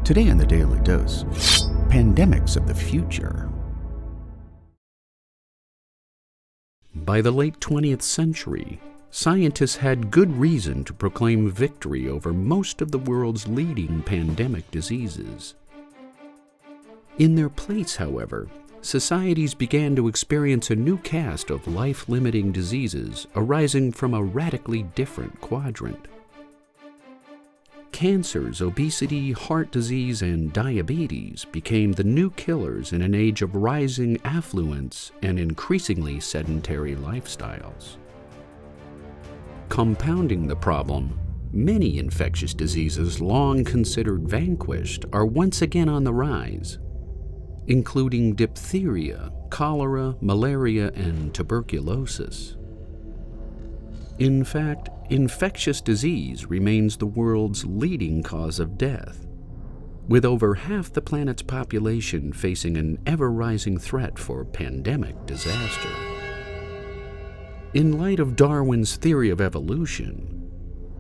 Today on the Daily Dose, pandemics of the future. By the late 20th century, scientists had good reason to proclaim victory over most of the world's leading pandemic diseases. In their place, however, societies began to experience a new cast of life-limiting diseases arising from a radically different quadrant. Cancers, obesity, heart disease, and diabetes became the new killers in an age of rising affluence and increasingly sedentary lifestyles. Compounding the problem, many infectious diseases long considered vanquished are once again on the rise, including diphtheria, cholera, malaria, and tuberculosis. In fact, infectious disease remains the world's leading cause of death, with over half the planet's population facing an ever-rising threat for pandemic disaster. In light of Darwin's theory of evolution,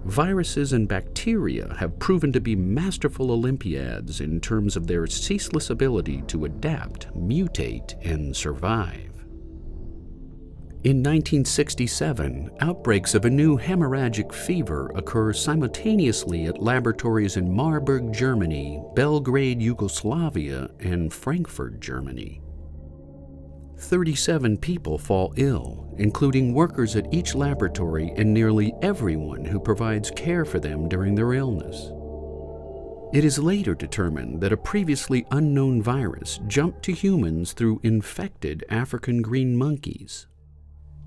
viruses and bacteria have proven to be masterful Olympiads in terms of their ceaseless ability to adapt, mutate, and survive. In 1967, outbreaks of a new hemorrhagic fever occur simultaneously at laboratories in Marburg, Germany, Belgrade, Yugoslavia, and Frankfurt, Germany. 37 people fall ill, including workers at each laboratory and nearly everyone who provides care for them during their illness. It is later determined that a previously unknown virus jumped to humans through infected African green monkeys,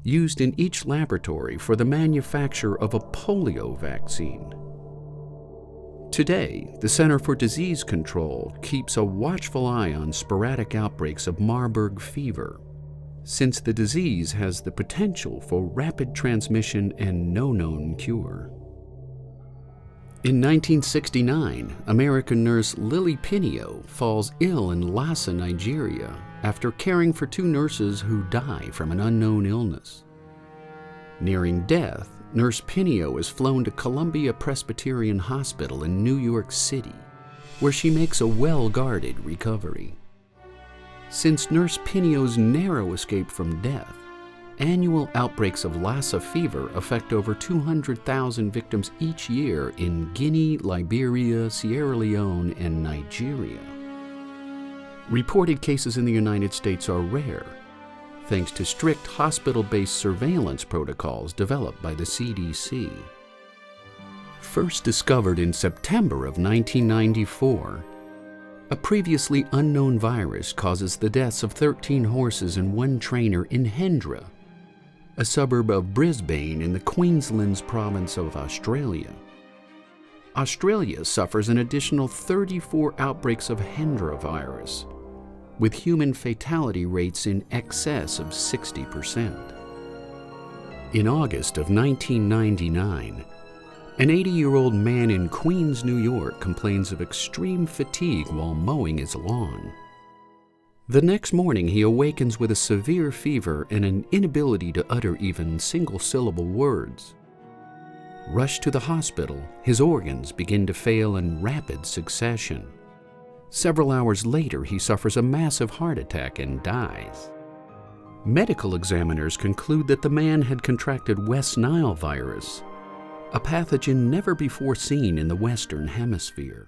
used in each laboratory for the manufacture of a polio vaccine. Today, the Center for Disease Control keeps a watchful eye on sporadic outbreaks of Marburg fever, since the disease has the potential for rapid transmission and no known cure. In 1969, American nurse Lily Pinio falls ill in Lassa, Nigeria, after caring for two nurses who die from an unknown illness. Nearing death, Nurse Pinio is flown to Columbia Presbyterian Hospital in New York City, where she makes a well-guarded recovery. Since Nurse Pinio's narrow escape from death, annual outbreaks of Lassa fever affect over 200,000 victims each year in Guinea, Liberia, Sierra Leone, and Nigeria. Reported cases in the United States are rare, thanks to strict hospital-based surveillance protocols developed by the CDC. First discovered in September of 1994, a previously unknown virus causes the deaths of 13 horses and one trainer in Hendra, a suburb of Brisbane in the Queensland province of Australia. Australia suffers an additional 34 outbreaks of Hendra virus, with human fatality rates in excess of 60%. In August of 1999, an 80-year-old man in Queens, New York complains of extreme fatigue while mowing his lawn. The next morning, he awakens with a severe fever and an inability to utter even single-syllable words. Rushed to the hospital, his organs begin to fail in rapid succession. Several hours later, he suffers a massive heart attack and dies. Medical examiners conclude that the man had contracted West Nile virus, a pathogen never before seen in the Western Hemisphere.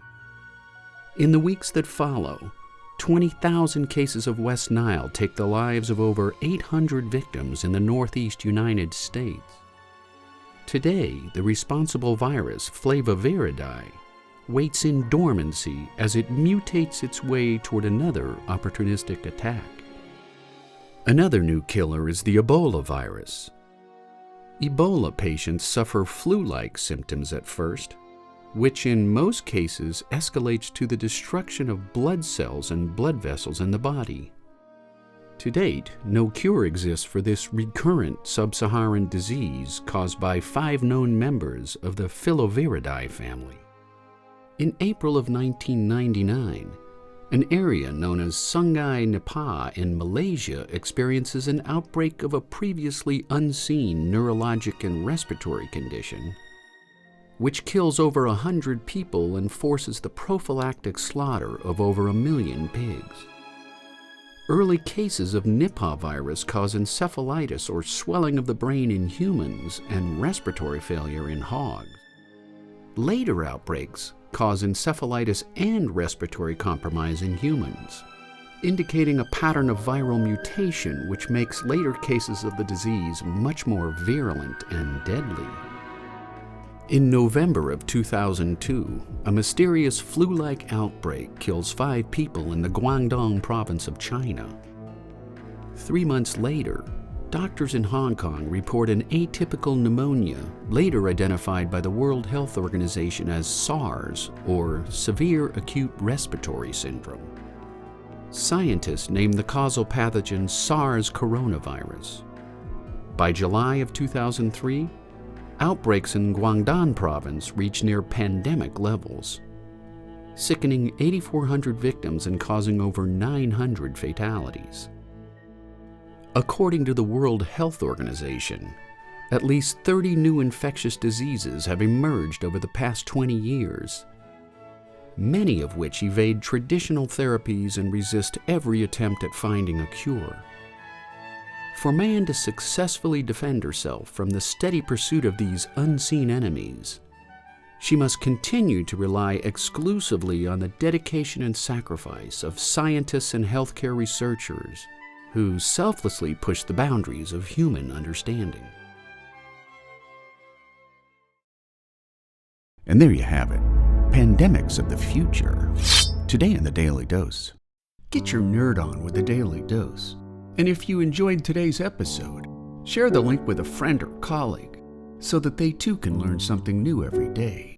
In the weeks that follow, 20,000 cases of West Nile take the lives of over 800 victims in the Northeast United States. Today, the responsible virus, Flaviviridae, waits in dormancy as it mutates its way toward another opportunistic attack. Another new killer is the Ebola virus. Ebola patients suffer flu-like symptoms at first, which in most cases escalates to the destruction of blood cells and blood vessels in the body. To date, no cure exists for this recurrent sub-Saharan disease caused by 5 known members of the Filoviridae family. In April of 1999, an area known as Sungai Nipah in Malaysia experiences an outbreak of a previously unseen neurologic and respiratory condition which kills over 100 people and forces the prophylactic slaughter of over 1 million pigs. Early cases of Nipah virus cause encephalitis or swelling of the brain in humans and respiratory failure in hogs. Later outbreaks cause encephalitis and respiratory compromise in humans, indicating a pattern of viral mutation which makes later cases of the disease much more virulent and deadly. In November of 2002, a mysterious flu-like outbreak kills 5 people in the Guangdong province of China. 3 months later, doctors in Hong Kong report an atypical pneumonia, later identified by the World Health Organization as SARS, or Severe Acute Respiratory Syndrome. Scientists named the causal pathogen SARS coronavirus. By July of 2003, outbreaks in Guangdong province reached near pandemic levels, sickening 8,400 victims and causing over 900 fatalities. According to the World Health Organization, at least 30 new infectious diseases have emerged over the past 20 years, many of which evade traditional therapies and resist every attempt at finding a cure. For man to successfully defend herself from the steady pursuit of these unseen enemies, she must continue to rely exclusively on the dedication and sacrifice of scientists and healthcare researchers who selflessly push the boundaries of human understanding. And there you have it. Pandemics of the future. Today in the Daily Dose. Get your nerd on with the Daily Dose. And if you enjoyed today's episode, share the link with a friend or colleague so that they too can learn something new every day.